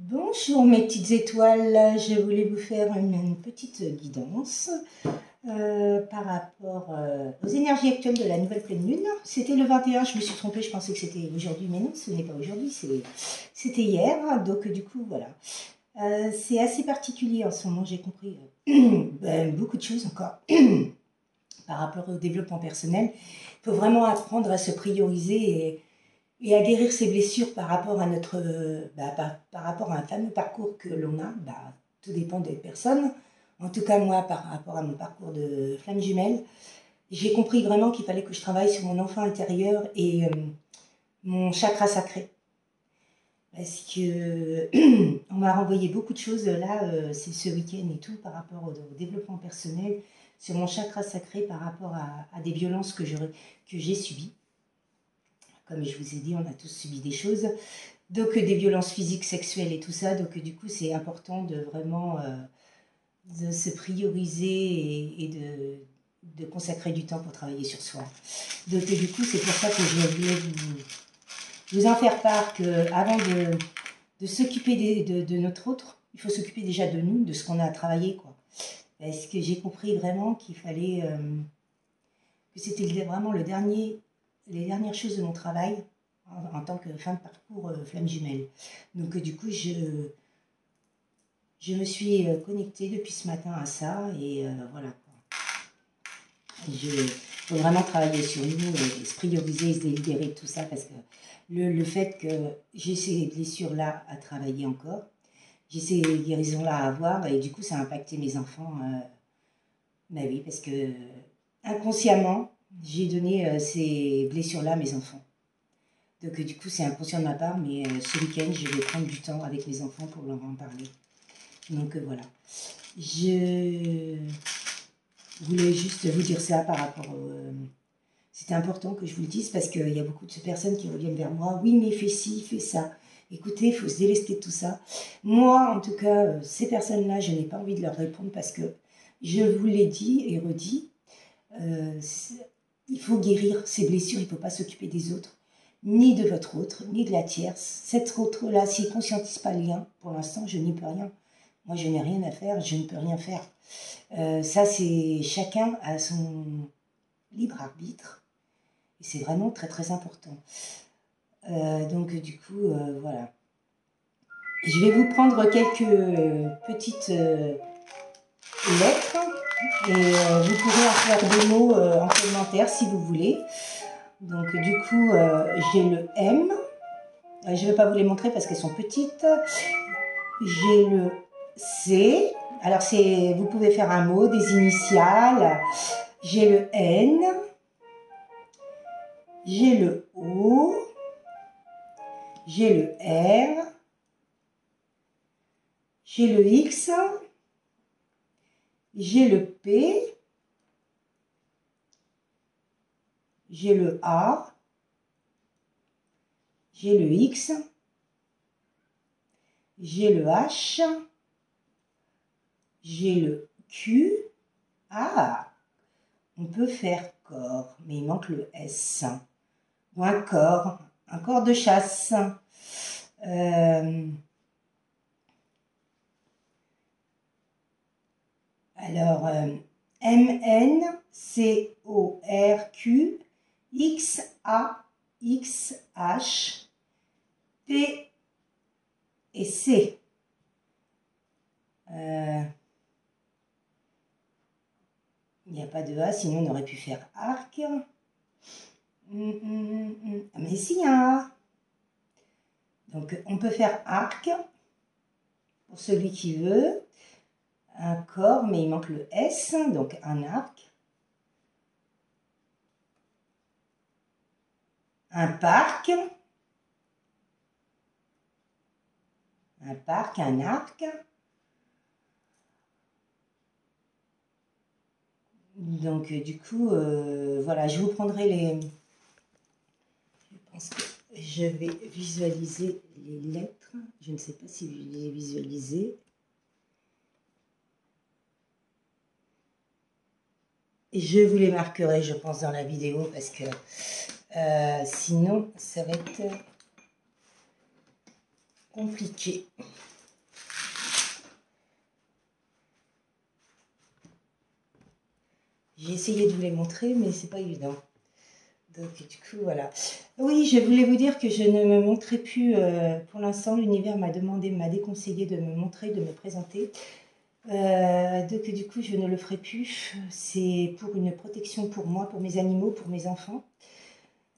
Bonjour mes petites étoiles, je voulais vous faire une petite guidance par rapport aux énergies actuelles de la nouvelle pleine lune. C'était le 21, je me suis trompée, je pensais que c'était aujourd'hui, mais non, ce n'est pas aujourd'hui, c'était hier, donc du coup voilà. C'est assez particulier en ce moment, j'ai compris beaucoup de choses encore par rapport au développement personnel. Il faut vraiment apprendre à se prioriser et à guérir ses blessures par rapport à notre, par rapport à un fameux parcours que l'on a. Tout dépend des personnes. En tout cas, moi, par rapport à mon parcours de flamme jumelle, j'ai compris vraiment qu'il fallait que je travaille sur mon enfant intérieur et mon chakra sacré. Parce que on m'a renvoyé beaucoup de choses là, c'est ce week-end et tout, par rapport au développement personnel, sur mon chakra sacré, par rapport à des violences que j'ai subies. Comme je vous ai dit, on a tous subi des choses. Donc des violences physiques, sexuelles et tout ça. Donc du coup, c'est important de vraiment de se prioriser et de consacrer du temps pour travailler sur soi. Donc du coup, c'est pour ça que je voulais vous en faire part qu'avant de s'occuper de notre autre, il faut s'occuper déjà de nous, de ce qu'on a à travailler, quoi. Parce que j'ai compris vraiment qu'il fallait... que c'était vraiment les dernières choses de mon travail en tant que fin de parcours flamme jumelle. Donc du coup, je me suis connectée depuis ce matin à ça et voilà. Il faut vraiment travailler sur nous, se prioriser, se libérer de tout ça parce que le fait que j'ai ces blessures-là à travailler encore, j'ai ces guérisons-là à avoir et du coup, ça a impacté mes enfants. Oui, parce que inconsciemment, j'ai donné ces blessures-là à mes enfants. Donc du coup, c'est inconscient de ma part, mais ce week-end, je vais prendre du temps avec mes enfants pour leur en parler. Donc voilà. Je voulais juste vous dire ça par rapport au... C'était important que je vous le dise parce qu'il y a beaucoup de personnes qui reviennent vers moi. Oui, mais fais ci, fais ça. Écoutez, il faut se délester de tout ça. Moi, en tout cas, ces personnes-là, je n'ai pas envie de leur répondre parce que je vous l'ai dit et redit, il faut guérir ses blessures, il ne faut pas s'occuper des autres, ni de votre autre, ni de la tierce. Cette autre-là, s'il ne conscientise pas le lien, pour l'instant, je n'y peux rien. Moi, je n'ai rien à faire, je ne peux rien faire. Ça, c'est chacun a son libre arbitre. Et c'est vraiment très, très important. Donc, du coup, voilà. Je vais vous prendre quelques petites lettres. Et vous pourrez en faire des mots en commentaire si vous voulez. Donc du coup, j'ai le M. Je ne vais pas vous les montrer parce qu'elles sont petites. J'ai le C. Alors vous pouvez faire un mot, des initiales. J'ai le N. J'ai le O. J'ai le R. J'ai le X. J'ai le P. J'ai le A. J'ai le X. J'ai le H. J'ai le Q. Ah, on peut faire corps, mais il manque le S. Ou un corps de chasse. Alors, M-N, C-O-R-Q, X-A-X-H, P et C. Il n'y a pas de A, sinon on aurait pu faire arc. Mais si, il y a un A. Donc, on peut faire arc, pour celui qui veut. Un corps, mais il manque le S, donc un arc. Un parc. Un parc, un arc. Donc, du coup, voilà, je vous prendrai les... Je pense que je vais visualiser les lettres. Je ne sais pas si je les ai visualisées. Et je vous les marquerai, je pense, dans la vidéo, parce que sinon, ça va être compliqué. J'ai essayé de vous les montrer, mais c'est pas évident. Donc du coup, voilà. Oui, je voulais vous dire que je ne me montrerai plus, pour l'instant, l'univers m'a demandé, m'a déconseillé de me montrer, de me présenter. Donc du coup, je ne le ferai plus. C'est pour une protection pour moi, pour mes animaux, pour mes enfants.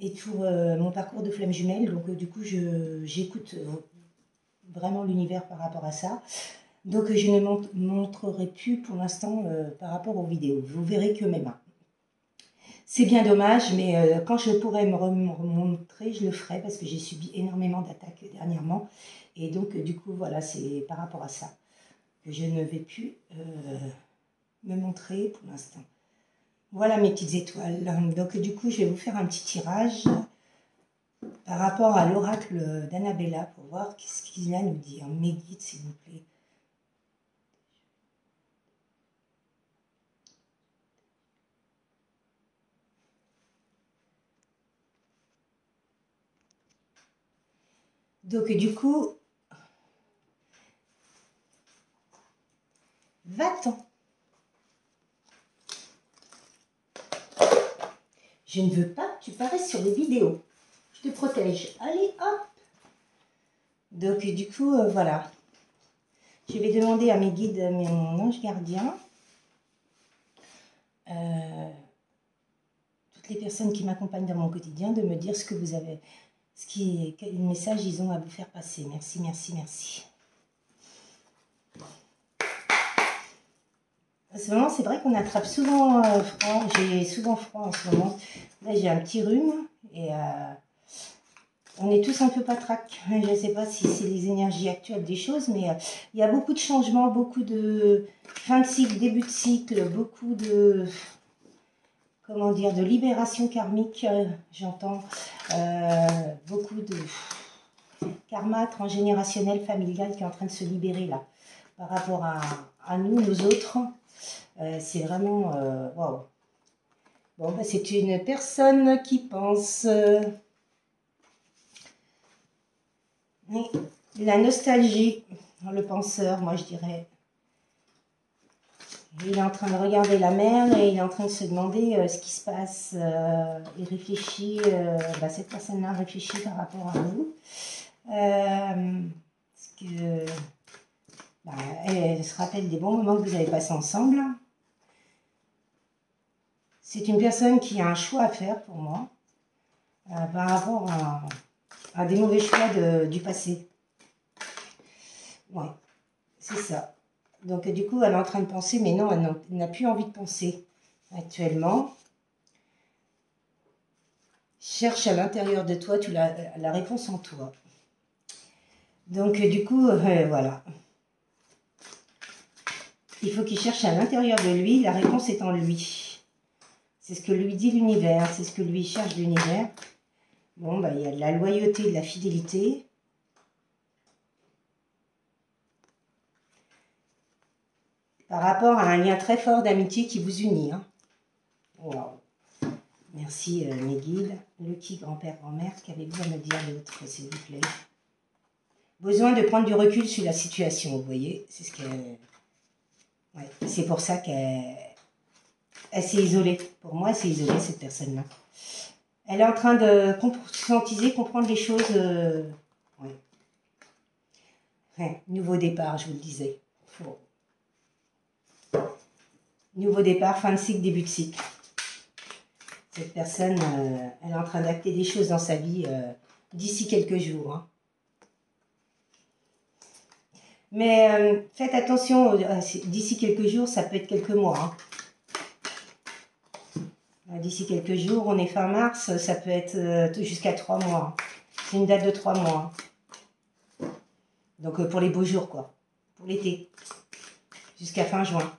Et pour mon parcours de flamme jumelle. Donc du coup, j'écoute vraiment l'univers par rapport à ça. Donc je ne montrerai plus pour l'instant par rapport aux vidéos. Vous verrez que mes mains. C'est bien dommage, mais quand je pourrai me remontrer, je le ferai parce que j'ai subi énormément d'attaques dernièrement. Et donc du coup, voilà, c'est par rapport à ça que je ne vais plus me montrer pour l'instant. Voilà mes petites étoiles. Donc du coup, je vais vous faire un petit tirage par rapport à l'oracle d'Annabella pour voir qu'est-ce qu'il a à nous dire. Mes guides, s'il vous plaît. Donc du coup, va-t'en. Je ne veux pas que tu paraisses sur les vidéos. Je te protège. Allez, hop. Donc du coup, voilà. Je vais demander à mes guides, mon ange gardien, toutes les personnes qui m'accompagnent dans mon quotidien, de me dire ce que vous avez, quel message ils ont à vous faire passer. Merci, merci, merci. En ce moment, c'est vrai qu'on attrape souvent froid. J'ai souvent froid en ce moment. Là, j'ai un petit rhume et on est tous un peu patraques. Je ne sais pas si c'est les énergies actuelles des choses, mais il y a beaucoup de changements, beaucoup de fin de cycle, début de cycle, beaucoup de, comment dire, de libération karmique, j'entends. Beaucoup de karma transgénérationnel, familial qui est en train de se libérer là, par rapport à nous, nos autres. C'est vraiment, waouh. Bon, bah, c'est une personne qui pense... la nostalgie, le penseur, moi je dirais. Il est en train de regarder la mer et il est en train de se demander ce qui se passe. Il réfléchit, bah, cette personne-là réfléchit par rapport à nous. Parce que, bah, elle se rappelle des bons moments que vous avez passés ensemble. C'est une personne qui a un choix à faire pour moi par rapport à des mauvais choix du passé. Ouais, c'est ça. Donc du coup, elle est en train de penser, mais non, elle n'a plus envie de penser actuellement. Cherche à l'intérieur de toi, tu as la réponse en toi. Donc du coup, voilà. Il faut qu'il cherche à l'intérieur de lui, la réponse est en lui. C'est ce que lui dit l'univers, c'est ce que lui cherche l'univers. Bon, bah, il y a de la loyauté, de la fidélité. Par rapport à un lien très fort d'amitié qui vous unit. Hein. Wow. Merci mes guides. Le qui, grand-père, grand-mère, qu'avez-vous à me dire l'autre, s'il vous plaît? Besoin de prendre du recul sur la situation, vous voyez. C'est ce qu'elle... Ouais, c'est pour ça qu'elle s'est isolée. Pour moi, elle s'est isolée, cette personne-là. Elle est en train de conscientiser, comprendre les choses. Ouais. Ouais, nouveau départ, je vous le disais. Faut... Nouveau départ, fin de cycle, début de cycle. Cette personne, elle est en train d'acter des choses dans sa vie d'ici quelques jours. Hein. Mais faites attention, d'ici quelques jours, ça peut être quelques mois. Hein. D'ici quelques jours, on est fin mars, ça peut être jusqu'à 3 mois. C'est une date de 3 mois. Donc pour les beaux jours, quoi. Pour l'été. Jusqu'à fin juin.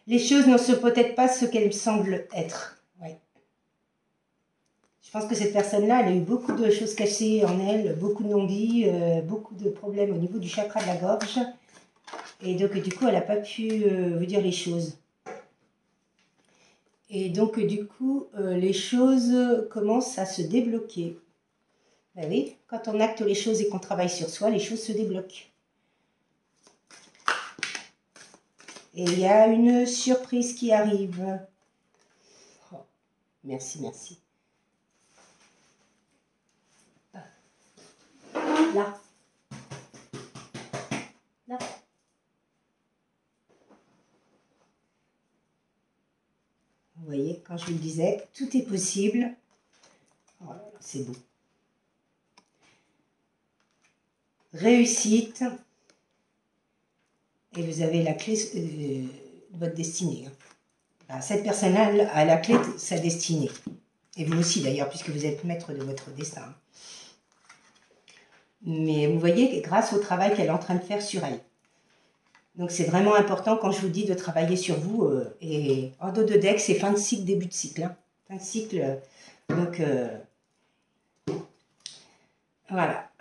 Les choses ne sont peut-être pas ce qu'elles semblent être. Ouais. Je pense que cette personne-là, elle a eu beaucoup de choses cachées en elle, beaucoup de non-dits, beaucoup de problèmes au niveau du chakra de la gorge. Et donc, du coup, elle n'a pas pu vous dire les choses. Et donc, du coup, les choses commencent à se débloquer. Ben oui, quand on acte les choses et qu'on travaille sur soi, les choses se débloquent. Et il y a une surprise qui arrive. Oh, merci, merci. Là. Là. Vous voyez, quand je vous le disais, tout est possible. Oh là là, c'est beau. Réussite. Et vous avez la clé de votre destinée. Ben, cette personne-là a la clé de sa destinée. Et vous aussi d'ailleurs, puisque vous êtes maître de votre destin. Mais vous voyez, grâce au travail qu'elle est en train de faire sur elle. Donc c'est vraiment important quand je vous dis de travailler sur vous. Et en dos de deck, c'est fin de cycle, début de cycle. Hein. Fin de cycle. Donc voilà.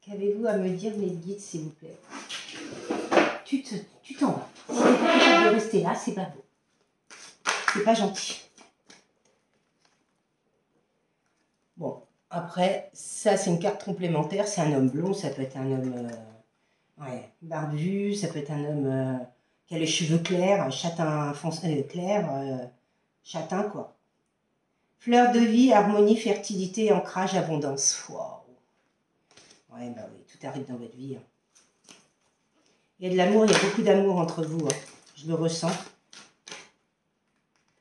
Qu'avez-vous à me dire, mes guides, s'il vous plaît? Tu t'en vas. Si tu es capable de rester là, c'est pas beau. C'est pas gentil. Bon, après, ça c'est une carte complémentaire. C'est un homme blond, ça peut être un homme ouais, barbu, ça peut être un homme qui a les cheveux clairs, châtain clair, châtain quoi. Fleur de vie, harmonie, fertilité, ancrage, abondance. Waouh. Ouais, bah oui, tout arrive dans votre vie. Hein. Il y a de l'amour, il y a beaucoup d'amour entre vous. Hein. Je le ressens.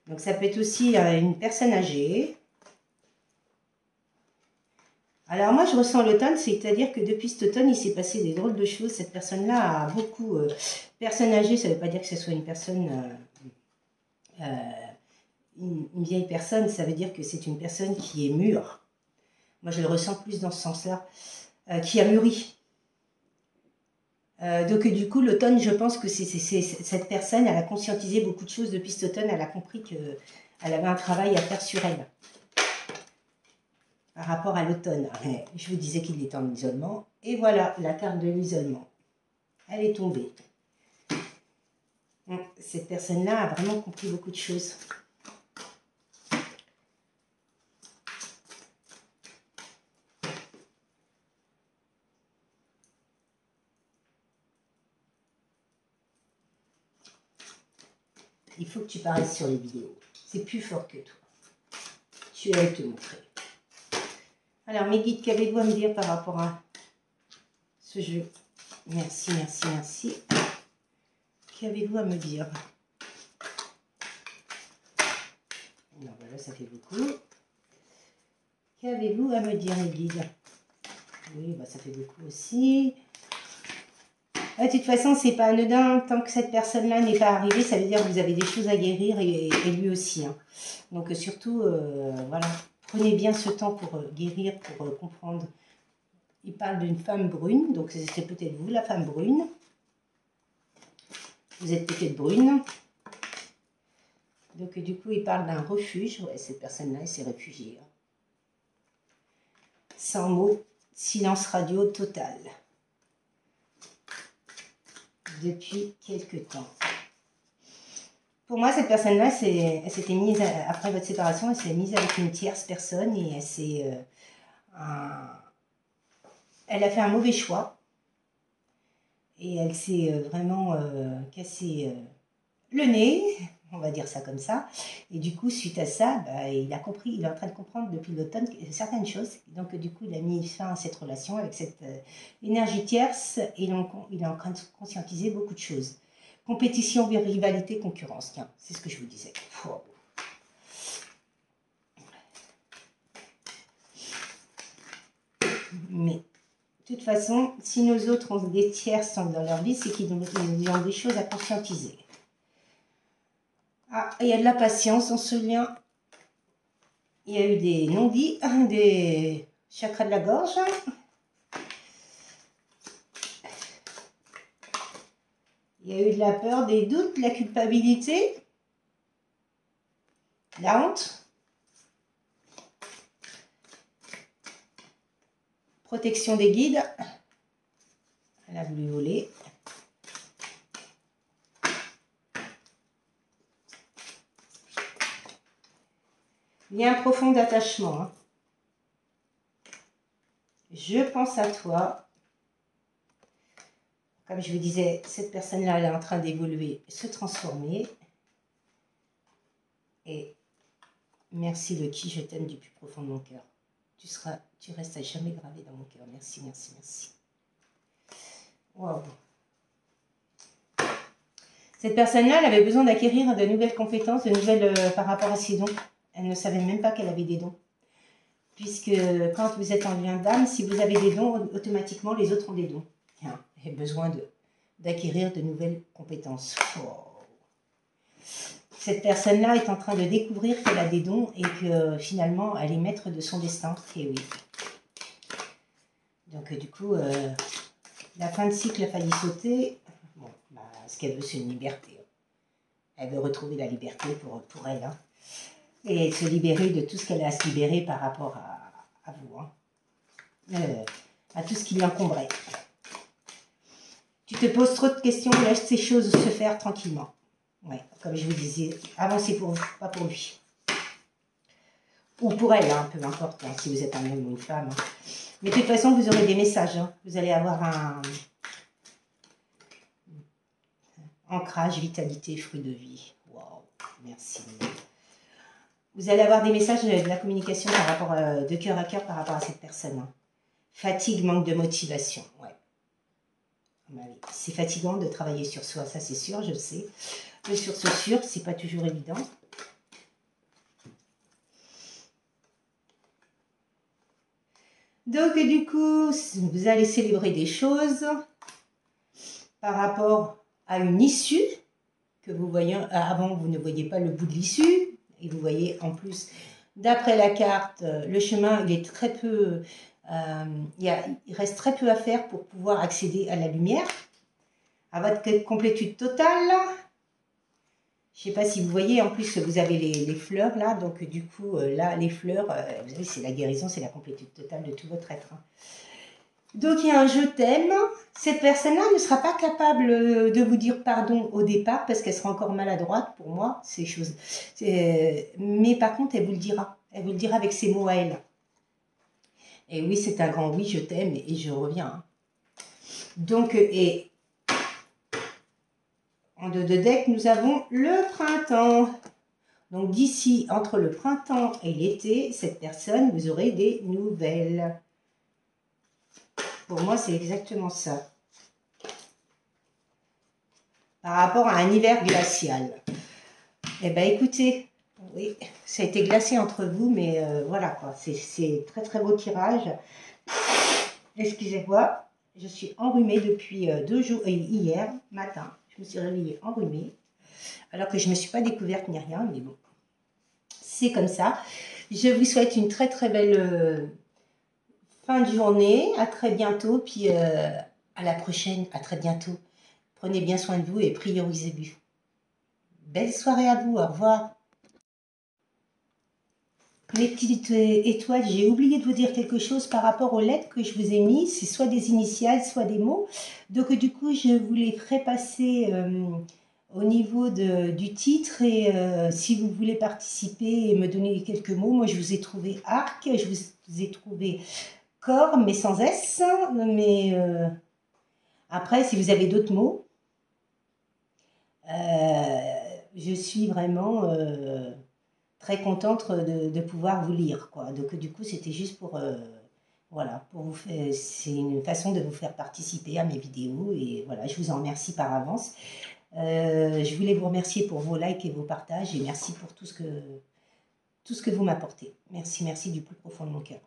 Donc ça peut être aussi une personne âgée. Alors moi je ressens l'automne, c'est-à-dire que depuis cet automne il s'est passé des drôles de choses. Cette personne-là a beaucoup... personne âgée, ça ne veut pas dire que ce soit une personne... une vieille personne, ça veut dire que c'est une personne qui est mûre. Moi je le ressens plus dans ce sens-là. Qui a mûri. Donc du coup l'automne, je pense que cette personne, elle a conscientisé beaucoup de choses depuis cet automne. Elle a compris qu'elle avait un travail à faire sur elle. Par rapport à l'automne. Je vous disais qu'il était en isolement. Et voilà, la carte de l'isolement. Elle est tombée. Cette personne-là a vraiment compris beaucoup de choses. Il faut que tu paraisses sur les vidéos. C'est plus fort que toi. Tu vas te montrer. Alors, mes guides, qu'avez-vous à me dire par rapport à ce jeu? Merci, merci, merci. Qu'avez-vous à me dire? Non, voilà, ça fait beaucoup. Qu'avez-vous à me dire, mes guides? Oui, bah, ça fait beaucoup aussi. De toute façon, c'est pas anodin. Tant que cette personne-là n'est pas arrivée, ça veut dire que vous avez des choses à guérir et lui aussi. Hein. Donc, surtout, voilà, prenez bien ce temps pour guérir, pour comprendre. Il parle d'une femme brune, donc c'est peut-être vous, la femme brune. Vous êtes peut-être brune. Donc, du coup, il parle d'un refuge. Ouais, cette personne-là, elle s'est réfugiée. Hein. Sans mots, silence radio total. Depuis quelque temps. Pour moi, cette personne-là, elle s'était mise, après votre séparation, elle s'est mise avec une tierce personne et elle s'est... elle a fait un mauvais choix. Et elle s'est vraiment cassé le nez, on va dire ça comme ça. Et du coup, suite à ça, bah, il a compris, il est en train de comprendre depuis l'automne certaines choses. Donc, du coup, il a mis fin à cette relation avec cette énergie tierce et il est en train de conscientiser beaucoup de choses. Compétition, rivalité, concurrence. Tiens, c'est ce que je vous disais. Oh. Mais, de toute façon, si nous autres, on des tierces dans leur vie, c'est qu'ils ont des choses à conscientiser. Ah, il y a de la patience dans ce lien. Il y a eu des non-dits, des chakras de la gorge. Il y a eu de la peur, des doutes, de la culpabilité, la honte, protection des guides. Elle a voulu voler. Il y a un profond attachement. Hein. Je pense à toi. Comme je vous disais, cette personne-là, elle est en train d'évoluer, se transformer. Et merci Lucky, je t'aime du plus profond de mon cœur. Tu restes à jamais gravé dans mon cœur. Merci, merci, merci. Waouh. Cette personne-là, elle avait besoin d'acquérir de nouvelles compétences, de nouvelles par rapport à ses dons. Elle ne savait même pas qu'elle avait des dons. Puisque quand vous êtes en lien d'âme, si vous avez des dons, automatiquement les autres ont des dons. Elle a besoin d'acquérir de nouvelles compétences. Wow. Cette personne-là est en train de découvrir qu'elle a des dons et que finalement, elle est maître de son destin. Et oui. Donc du coup, la fin de cycle a failli sauter. Bon, bah, ce qu'elle veut, c'est une liberté. Elle veut retrouver la liberté pour elle. Hein. Et se libérer de tout ce qu'elle a à se libérer par rapport à vous. Hein. À tout ce qui l'encombrait. Tu te poses trop de questions, laisse ces choses se faire tranquillement. Ouais, comme je vous disais, avancez pour vous, pas pour lui. Ou pour elle, hein, peu importe, hein, si vous êtes un homme ou une femme. Hein. Mais de toute façon, vous aurez des messages. Hein. Vous allez avoir un ancrage, vitalité, fruit de vie. Waouh, merci. Vous allez avoir des messages de la communication par rapport de cœur à cœur par rapport à cette personne. Hein. Fatigue, manque de motivation. Ouais. C'est fatigant de travailler sur soi, ça c'est sûr, je le sais. Mais sur ce sûr, c'est pas toujours évident. Donc du coup, vous allez célébrer des choses par rapport à une issue que vous voyez. Avant, vous ne voyez pas le bout de l'issue. Et vous voyez en plus, d'après la carte, le chemin, il est très peu... il reste très peu à faire pour pouvoir accéder à la lumière. À votre complétude totale. Je ne sais pas si vous voyez, en plus, vous avez les fleurs là. Donc du coup, là, les fleurs, vous savez, c'est la guérison, c'est la complétude totale de tout votre être. Hein. Donc il y a un je t'aime. Cette personne-là ne sera pas capable de vous dire pardon au départ parce qu'elle sera encore maladroite pour moi, ces choses. Mais par contre, elle vous le dira. Elle vous le dira avec ses mots à elle. Et oui, c'est un grand oui, je t'aime et je reviens. Hein. Donc, et en deux de deck, nous avons le printemps. Donc d'ici, entre le printemps et l'été, cette personne, vous aurez des nouvelles. Pour moi, c'est exactement ça. Par rapport à un hiver glacial. Eh bien, écoutez, oui, ça a été glacé entre vous, mais voilà quoi. C'est très très beau tirage. Excusez-moi, je suis enrhumée depuis 2 jours, hier matin. Je me suis réveillée enrhumée, alors que je ne me suis pas découverte ni rien, mais bon. C'est comme ça. Je vous souhaite une très très belle fin de journée. À très bientôt. Puis à la prochaine. À très bientôt. Prenez bien soin de vous et priorisez-vous. Belle soirée à vous. Au revoir. Les petites étoiles, j'ai oublié de vous dire quelque chose par rapport aux lettres que je vous ai mis. C'est soit des initiales, soit des mots. Donc du coup, je vous les ferai passer... au niveau du titre et si vous voulez participer et me donner quelques mots, moi je vous ai trouvé arc, je vous ai trouvé corps, mais sans S, mais après si vous avez d'autres mots, je suis vraiment très contente de pouvoir vous lire, quoi. Donc du coup c'était juste pour... voilà, pour vous faire, c'est une façon de vous faire participer à mes vidéos et voilà, je vous en remercie par avance. Je voulais vous remercier pour vos likes et vos partages et merci pour tout ce que vous m'apportez. Merci, merci du plus profond de mon cœur.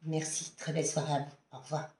Merci, très belle soirée à vous. Au revoir.